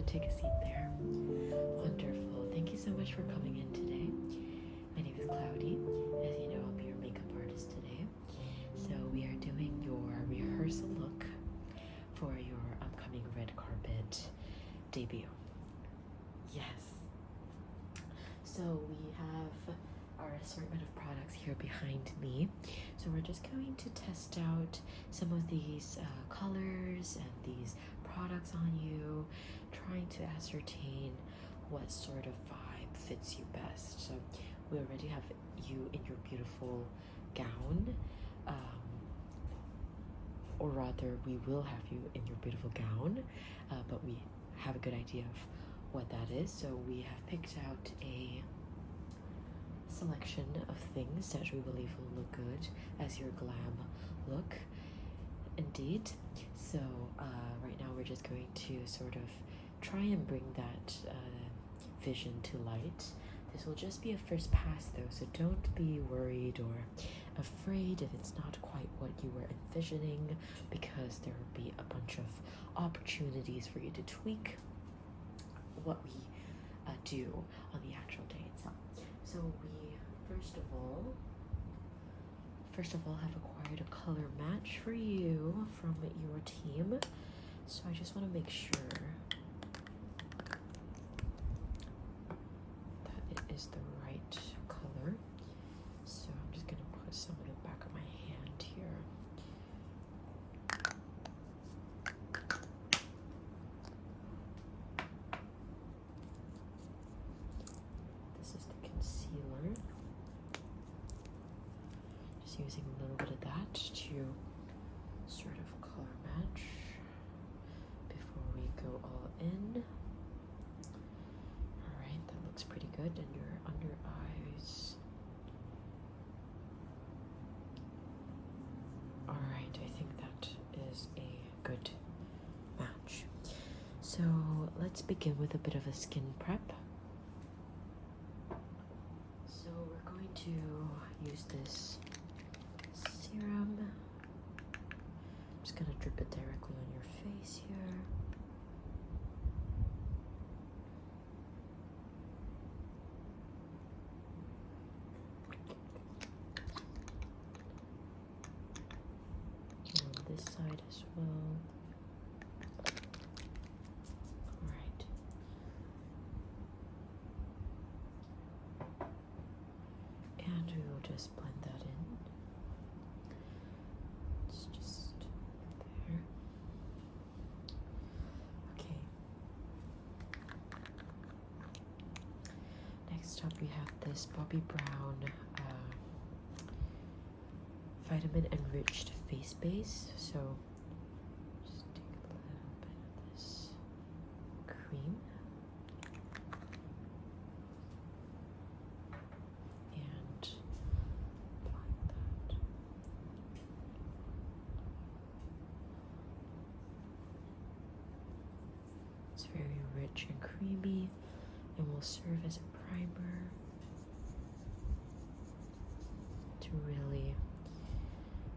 and take a seat there. Wonderful. Thank you so much for coming in today. My name is Cloudy. As you know, I'll be your makeup artist today. So we are doing your rehearsal look for your upcoming red carpet debut. Yes. So we have our assortment of products here behind me. So we're just going to test out some of these colors and these products on you, trying to ascertain what sort of vibe fits you best. So we already have you in your beautiful gown, or rather we will have you in your beautiful gown, but we have a good idea of what that is. So we have picked out a selection of things that we believe will look good as your glam look. Indeed. So right now we're just going to sort of try and bring that vision to light. This will just be a first pass though, so don't be worried or afraid if it's not quite what you were envisioning, because there will be a bunch of opportunities for you to tweak what we do on the actual day itself. So we first of all have acquired a color match for you from your team. So I just want to make sure that it is the right color. So I'm just going to put some on the back of my hand here. This is the concealer. Just using a little bit of that to sort of color match before we go all in. Alright, that looks pretty good. And your under eyes. Alright, I think that is a good match. So let's begin with a bit of a skin prep. So we're going to use this serum. I'm just gonna drip it directly on your face here. And on this side as well. Alright. And we will just blend that in. It's just there. Okay. Next up we have this Bobbi Brown vitamin enriched face base. So just take a little bit of this cream and apply that. It's very rich and creamy and will serve as a primer to really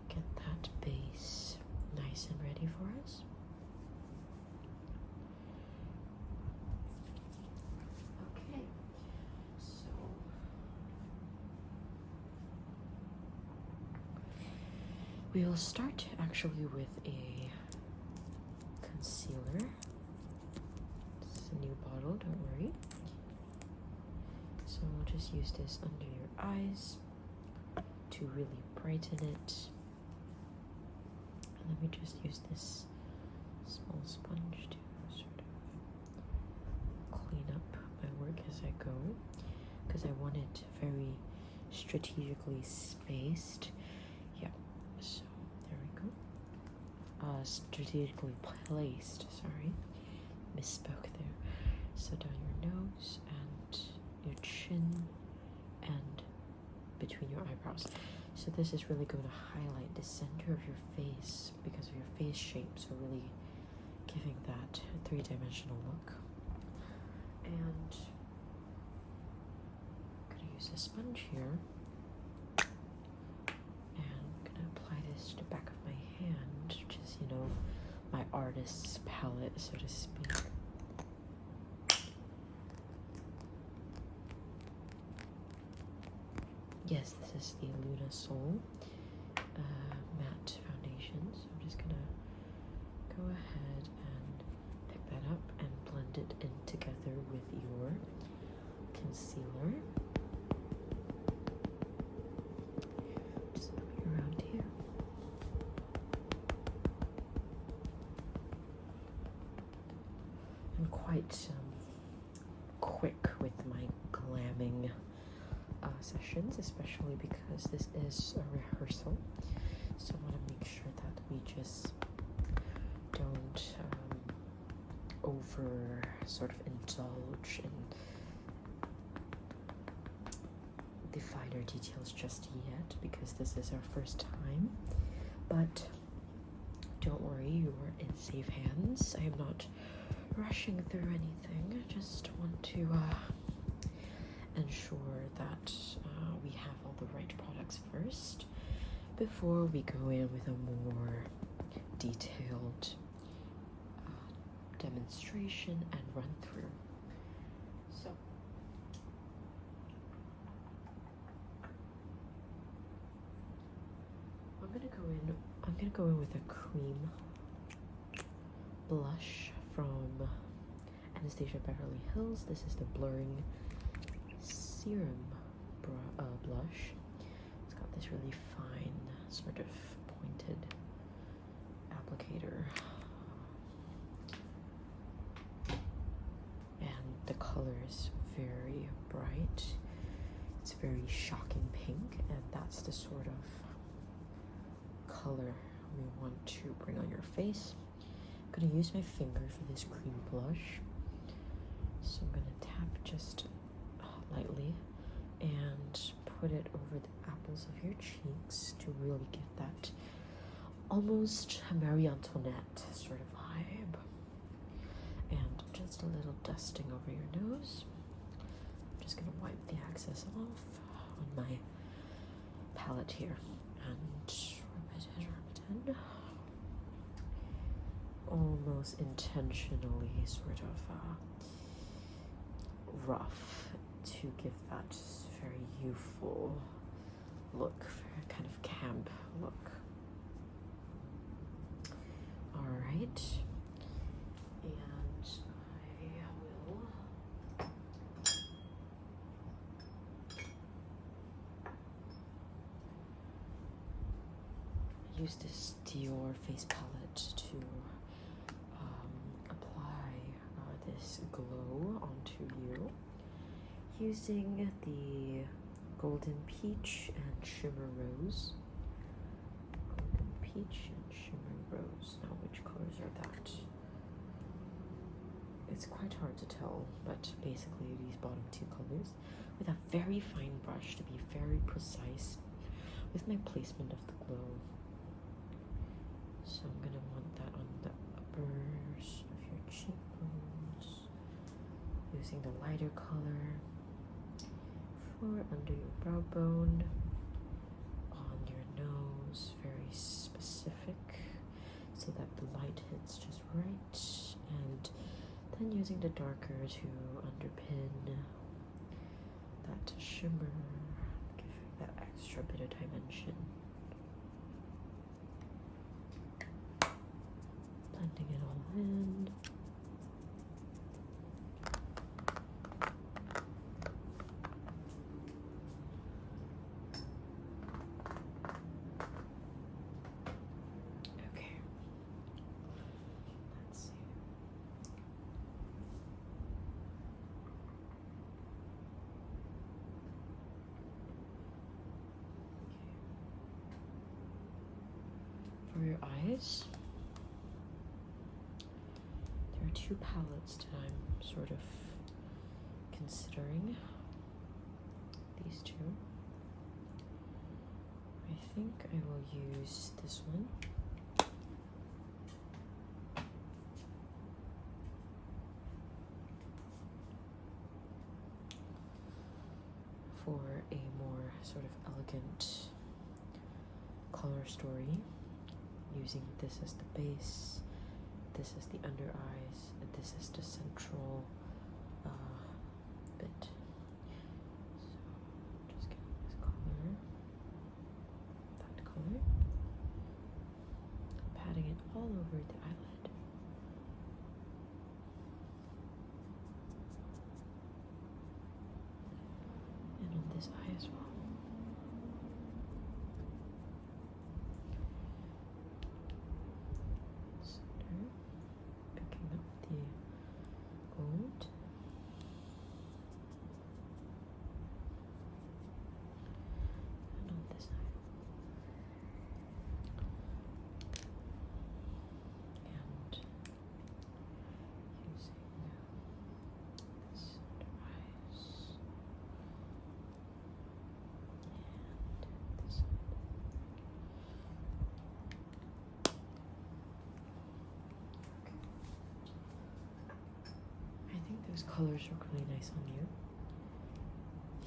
get that base nice and ready for us. Okay, so we will start actually with a concealer. This is a new bottle, don't worry. So we'll just use this under your eyes to really brighten it. And let me just use this small sponge to sort of clean up my work as I go, because I want it very strategically spaced. Yeah, so there we go. Strategically placed, sorry, misspoke there. So down your nose and your chin and between your eyebrows. So this is really going to highlight the center of your face because of your face shape, so really giving that three-dimensional look. And I'm going to use a sponge here and I'm going to apply this to the back of my hand, which is, you know, my artist's palette, so to speak. is the Luna Soul matte foundation. So I'm just gonna go ahead and pick that up and blend it in together with your concealer. Just around here. I'm quite quick with my glamming sessions, especially because this is a rehearsal. So I want to make sure that we just don't over sort of indulge in the finer details just yet, because this is our first time. But don't worry, you are in safe hands. I am not rushing through anything. I just want to ensure that we have all the right products first before we go in with a more detailed demonstration and run through. So I'm gonna go in with a cream blush from Anastasia Beverly Hills. This is the Blurring Serum blush. It's got this really fine sort of pointed applicator, and the color is very bright. It's very shocking pink, and that's the sort of color we want to bring on your face. I'm going to use my finger for this cream blush. So I'm going to tap just lightly and put it over the apples of your cheeks to really get that almost Marie Antoinette sort of vibe. And just a little dusting over your nose. I'm just going to wipe the excess off on my palette here. And rub it in. Almost intentionally sort of rough to give that very youthful look, very kind of camp look. All right, and I will use this Dior face palette to apply this glow onto you, using the Golden Peach and Shimmer Rose. Golden Peach and Shimmer Rose. Now, which colors are that? It's quite hard to tell, but basically these bottom two colors, with a very fine brush to be very precise with my placement of the glow. So I'm gonna want that on the uppers of your cheekbones, using the lighter color for under your brow bone, on your nose, very specific, so that the light hits just right, and then using the darker to underpin that shimmer, giving that extra bit of dimension. Blending it all in. Okay. Let's see. Okay. For your eyes, there are two palettes that I'm sort of considering. These two. I think I will use this one. For a more sort of elegant color story, using this as the base, this is the under eyes, and this is the central bit. So just getting this color. it all over the eyelid. And on this eye as well. Center, picking up the gold. And on this eye. And using this under eyes. And this side. I think those colors look really nice on you.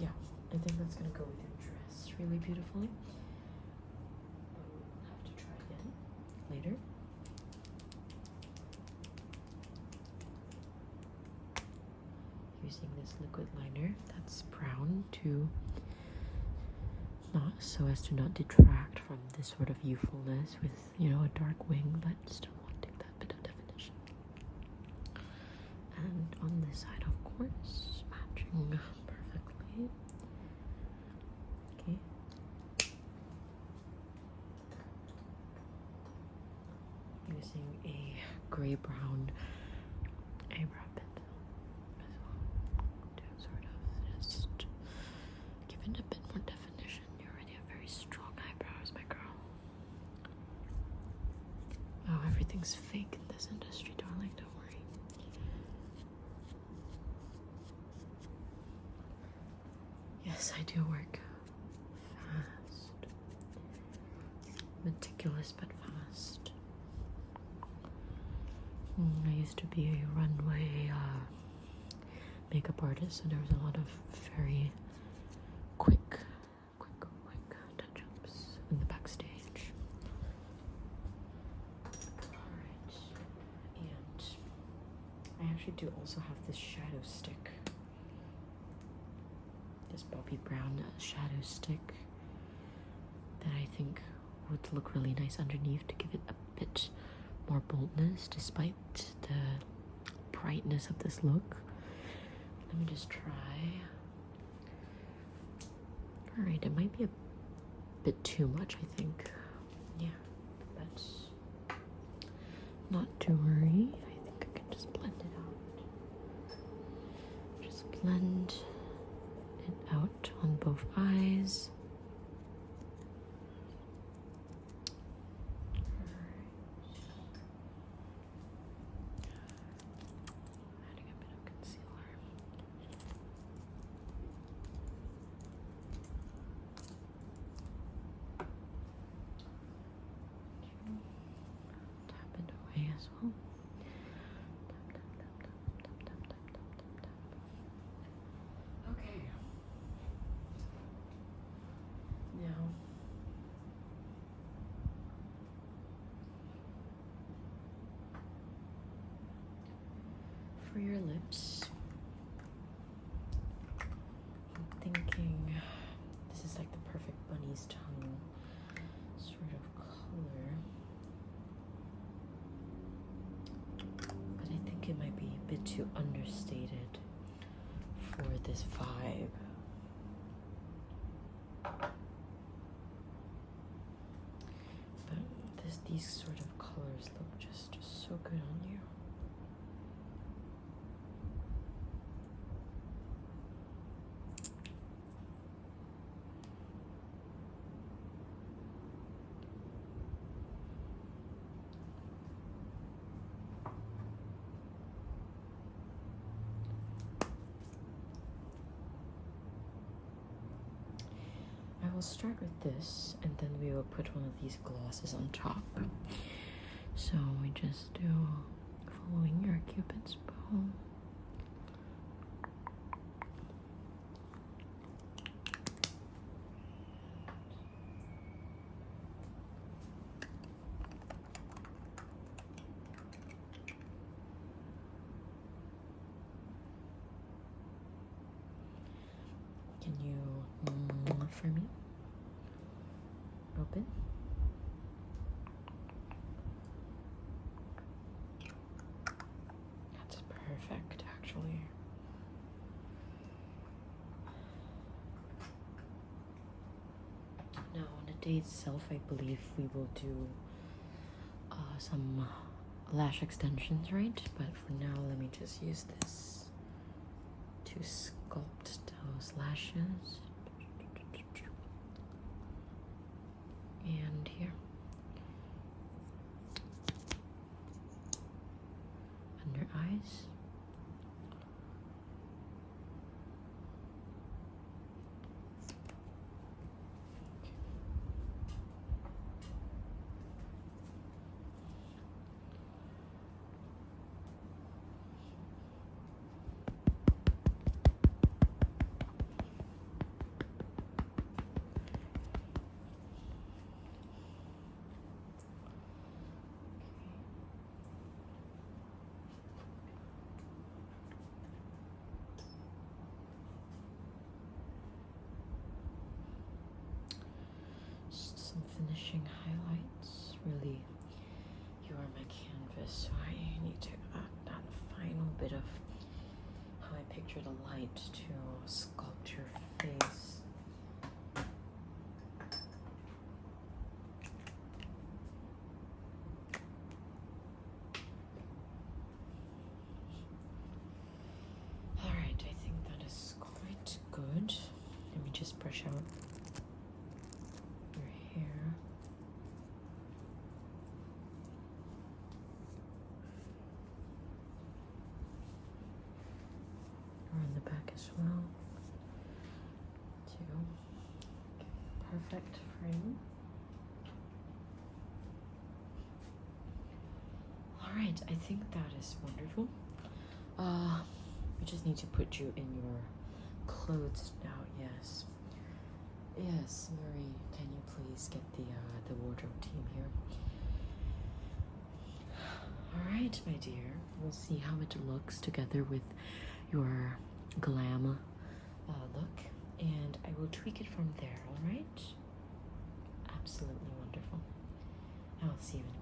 Yeah, I think that's gonna go with your dress really beautifully. I'll have to try again later. Using this liquid liner that's brown to not so as to not detract from this sort of youthfulness with, you know, a dark wing, but still wanting that bit of definition. And on this side, of course, matching perfectly. Okay. Using a gray-brown eyebrow pencil as well to sort of just give it a bit more definition. You already have very strong eyebrows, my girl. Oh, everything's fake in this industry, darling. Don't worry. Yes, I do work fast. Meticulous but fast. I used to be a runway makeup artist, and there was a lot of very quick touch-ups in the backstage. Alright, and I actually do also have this shadow stick. This Bobbi Brown shadow stick that I think would look really nice underneath to give it a bit more boldness despite the brightness of this look. Let me just try. Alright, it might be a bit too much, I think. Yeah, but not to worry. I think I can just blend it out. Just blend it out on both eyes. Adding a bit of concealer. Tap it away as well. Tap, tap, tap, tap, tap, tap, tap, tap, tap, tap. Okay. Now, for your lips, I'm thinking this is like the perfect bunny's tongue sort of color. But I think it might be a bit too understated for this vibe. But these sort of colors look just so good on you. I will start with this, and then we will put one of these glosses on top. So we just do following your Cupid's bow. Can you for me? Open. day itself, I believe we will do some lash extensions, right? But for now, let me just use this to sculpt those lashes. And here. Under eyes. Some finishing highlights. Really, you are my canvas, so I need to add that final bit of how I picture the light to sculpt your face. Alright, I think that is quite good. Let me just brush out your hair. Around the back as well. Too. Perfect frame. Alright, I think that is wonderful. We just need to put you in your clothes now, yes. Yes, Marie, can you please get the wardrobe team here? Alright, my dear, we'll see how it looks together with your glam look, and I will tweak it from there, alright? Absolutely wonderful. I'll see you in a